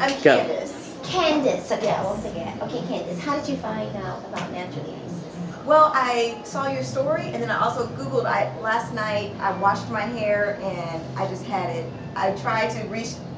I'm Go. Candace. Candace, okay, I Yes. won't forget. Okay, Candace, how did you find out about naturally aces? Well, I saw your story, and then I also Googled. Last night I washed my hair, and I just had it. I tried to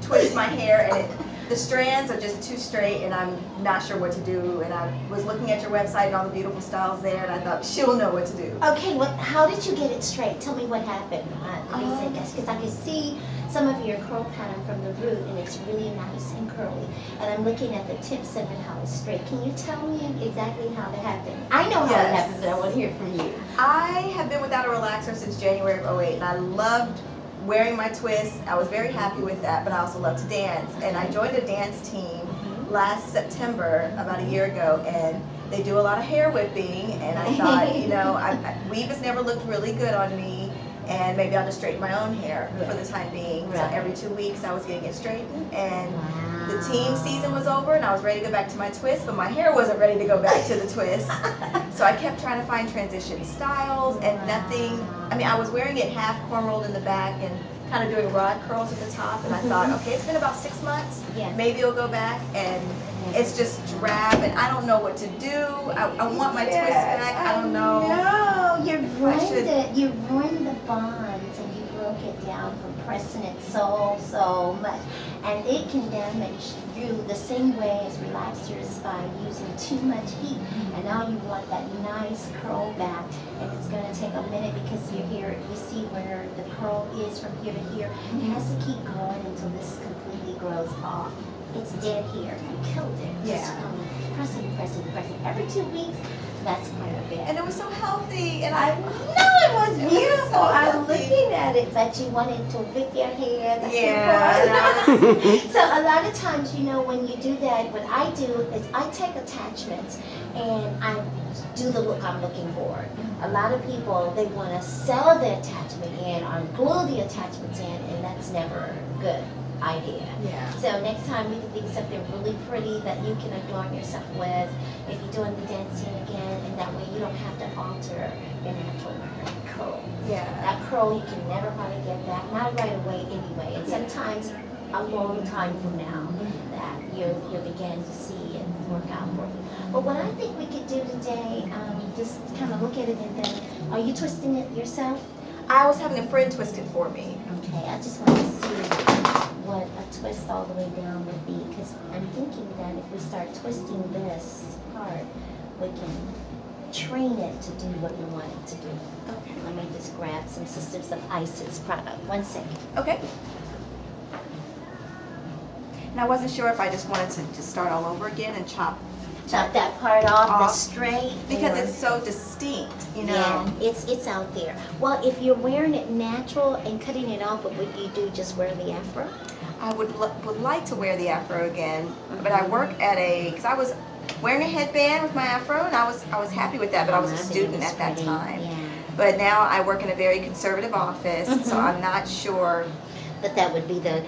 twist my hair, and the strands are just too straight, and I'm not sure what to do. And I was looking at your website and all the beautiful styles there, and I thought she'll know what to do. Okay, well, how did you get it straight? Tell me what happened. The basic, because I can see some of your curl pattern from the root, and it's really nice and curly. And I'm looking at the tips of it, how it's straight. Can you tell me exactly how it happened? I know how it Yes. happened, but I want to hear from you. I have been without a relaxer since January of '08, and I loved wearing my twists. I was very happy with that, but I also love to dance. And I joined a dance team last September, about a year ago, and they do a lot of hair whipping, and I thought, weave has never looked really good on me, and maybe I'll just straighten my own hair for the time being. So every 2 weeks I was getting it straightened, and the team season was over, and I was ready to go back to my twist, but my hair wasn't ready to go back to the twist. So I kept trying to find transition styles, and nothing. I mean, I was wearing it half cornrowed in the back and kind of doing rod curls at the top, and I thought, okay, it's been about 6 months, maybe it'll go back, and it's just drab, and I don't know what to do. I want my twist back. I don't know. No, you ruined the bonds, and you broke it down from pressing it so much, and it can damage you the same way as relaxers by using too much heat. And now you want that nice curl back, and it's going to take a minute because you're here. You see where the curl is from here to here. It has to keep growing until this completely grows off. It's dead here. You killed it. Yeah. Just pressing. Every 2 weeks, that's quite a bit. And it was so healthy, and I know it was beautiful. I'm looking at it, but you wanted to whip your hair. So a lot of times, when you do that, what I do is I take attachments and I do the look I'm looking for. A lot of people, they want to sell the attachment in or glue the attachments in, and that's never good idea. Yeah. So next time we can think something really pretty that you can adorn yourself with if you're doing the dancing again, and that way you don't have to alter your natural curl. Yeah. That curl you can never probably get back, not right away anyway, and sometimes a long time from now that you'll begin to see it work out for you. But what I think we could do today, just kind of look at it, and then, are you twisting it yourself? I was having a friend twist it for me. Okay, I just want to see what a twist all the way down would be, because I'm thinking that if we start twisting this part, we can train it to do what we want it to do. Okay. Let me just grab some Sisters of Isis product. 1 second. Okay. And I wasn't sure if I just wanted to just start all over again and chop that part off, the straight, because it's so distinct, Yeah, it's out there. Well, if you're wearing it natural and cutting it off, what would you do? Just wear the afro? I would like to wear the afro again, but I work at because I was wearing a headband with my afro, and I was happy with that, but I was a student at that time. Yeah. But now I work in a very conservative office, so I'm not sure. But that would be the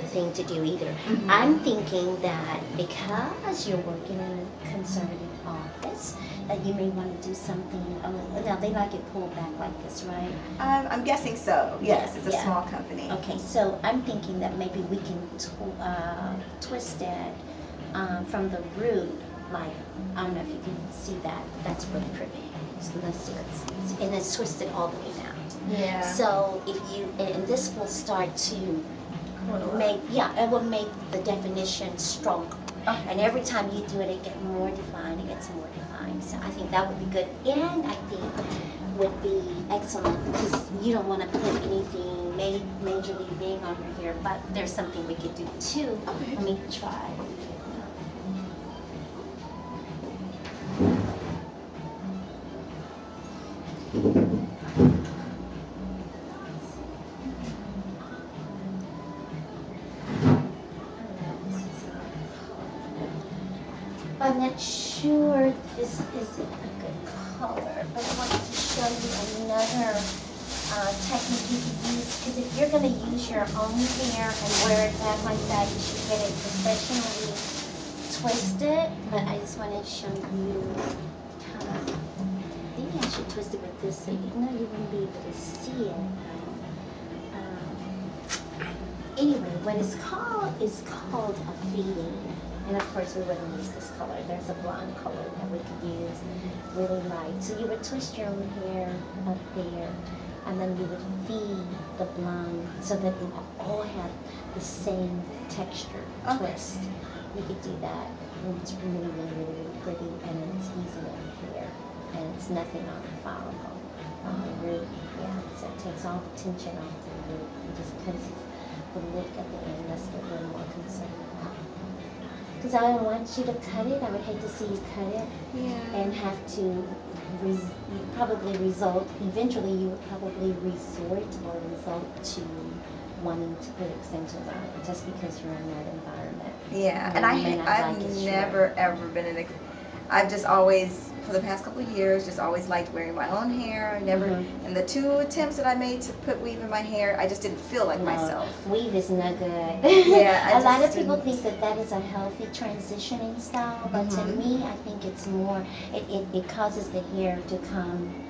thing to do either. I'm thinking that because you're working in a conservative office, that you may want to do something. Now they like it pulled back like this, right? I'm guessing so. Yes, it's a small company. Okay, so I'm thinking that maybe we can twist it from the root. Like, I don't know if you can see that. That's really pretty. So let's see. And it's twisted all the way down. Yeah. So if you, and this will start to it will make the definition stronger. Okay. And every time you do it, it gets more defined. So I think that would be good. And I think would be excellent because you don't want to put anything majorly big on your hair, but there's something we could do too. Okay. Let me try. I'm not sure this is a good color, but I wanted to show you another technique you could use, because if you're going to use your own hair and wear it back like that, you should get it professionally twisted. But I just want to show you maybe I should twist it with this so you wouldn't be able to see it. Anyway, what is called a feeding. And of course, we wouldn't use this color. There's a blonde color that we could use, really light. So you would twist your own hair up there, and then you would feed the blonde so that it all had the same texture twist. You could do that, and it's really, really, really, really pretty, and it's easy on the hair, and it's nothing on the follicle, on the root. Yeah, so it takes all the tension off the root and just places the lick at the end. That's what we're more concerned about. Because I don't want you to cut it. I would hate to see you cut it and have to probably result, eventually you would probably resort or result to wanting to put extensions on it just because you're in that environment. Yeah, and I've never ever been in a. I've just always, for the past couple of years, just always liked wearing my own hair. I never, and the 2 attempts that I made to put weave in my hair, I just didn't feel like myself. Weave is no good. Yeah, a lot of people think that that is a healthy transitioning style, but to me, I think it's more. It causes the hair to come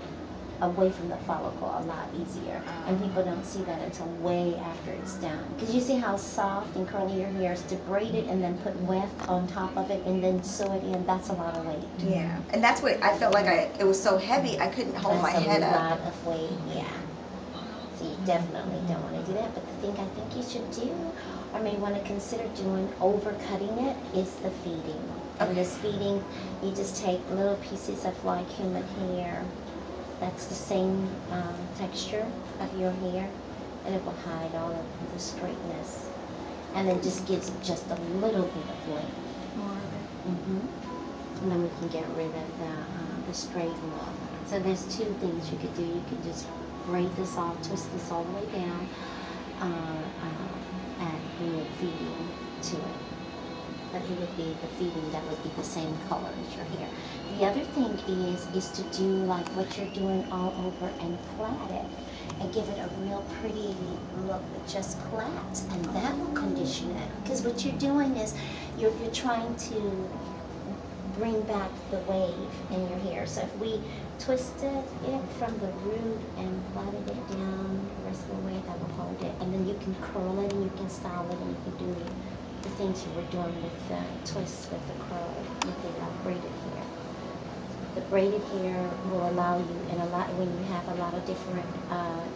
away from the follicle a lot easier, and people don't see that until way after it's done. Because you see how soft and curly your hair is, to braid it and then put weft on top of it and then sew it in. That's a lot of weight. Yeah, and that's what I felt like. It was so heavy I couldn't hold my head up. That's a lot of weight. Yeah. So you definitely don't want to do that. But the thing I think you should do, or may want to consider doing, over cutting it, is the feeding. And this feeding, you just take little pieces of like human hair. That's the same texture of your hair, and it will hide all of the straightness, and then just gives it just a little bit of length. More of it. And then we can get rid of the straight look. So there's 2 things you could do. You could just braid this off, twist this all the way down, and bring a feeding to it. But it would be the feeding that would be the same color as your hair. The other thing is to do like what you're doing all over and plait it and give it a real pretty look with just plaits, and that will condition it. Because what you're doing is you're trying to bring back the wave in your hair. So if we twisted it from the root and plaited it down the rest of the way, that will hold it. And then you can curl it and you can style it and you can do the things you were doing with the twists with the curl, with the braided hair. The braided hair will allow you, when you have a lot of different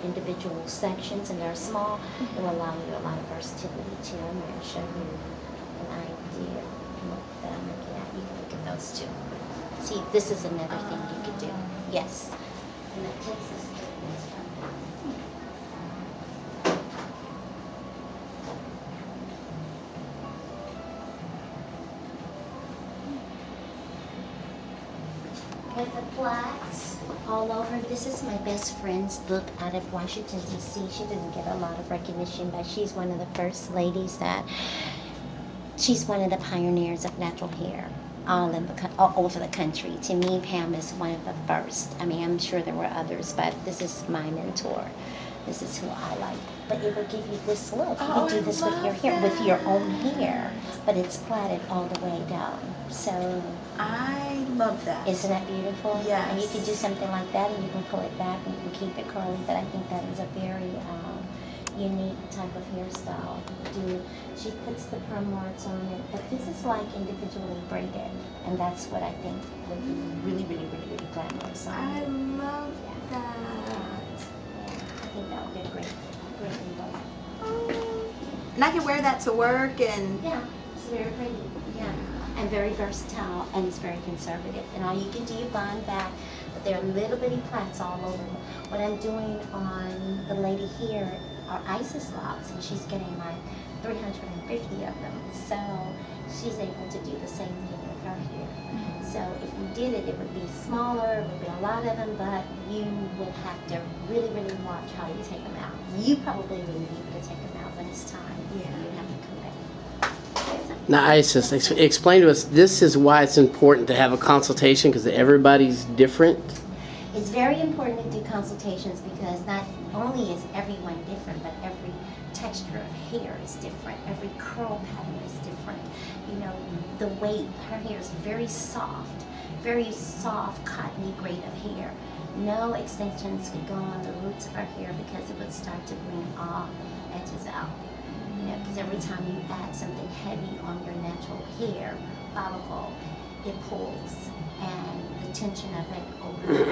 individual sections and they're small, it will allow you a lot of versatility too. I'm going to show you an idea that I'm looking at. You can look at those too. See, this is another thing you could do. Yes. And that takes us to this right here. With the plaits all over. This is my best friend's look out of Washington, D.C. She didn't get a lot of recognition, but she's one of the first ladies she's one of the pioneers of natural hair all over the country. To me, Pam is one of the first. I mean, I'm sure there were others, but this is my mentor. This is who I like. But it will give you this look. You could do this with your hair, with your own hair, but it's plaited all the way down. So I love that. Isn't that beautiful? Yes. And you can do something like that, and you can pull it back, and you can keep it curly. But I think that is a very unique type of hairstyle. She puts the perm warts on it, but this is like individually braided, and that's what I think would be really, really, really, really glamorous on you. I love that. Yeah, I think that would be a great look. And I can wear that to work and. Yeah, it's very pretty. Yeah. And very versatile, and it's very conservative. And all you can do, you bind back, but there are little bitty plaits all over. What I'm doing on the lady here are Isis locks, and she's getting like 350 of them. So she's able to do the same thing with her hair. So if you did it, it would be smaller, it would be a lot of them, but you would have to really, really watch how you take them out. You probably wouldn't be able to take them out when it's time. Yeah. You'd have to come back. Now, Isis, explain to us, this is why it's important to have a consultation, because everybody's different. It's very important to do consultations because not only is everyone different, but every texture of hair is different. Every curl pattern is different. You know, the weight, her hair is very soft, cottony grade of hair. No extensions could go on the roots of her hair because it would start to bring all edges out. because every time you add something heavy on your natural hair follicle, it pulls, and the tension of it over the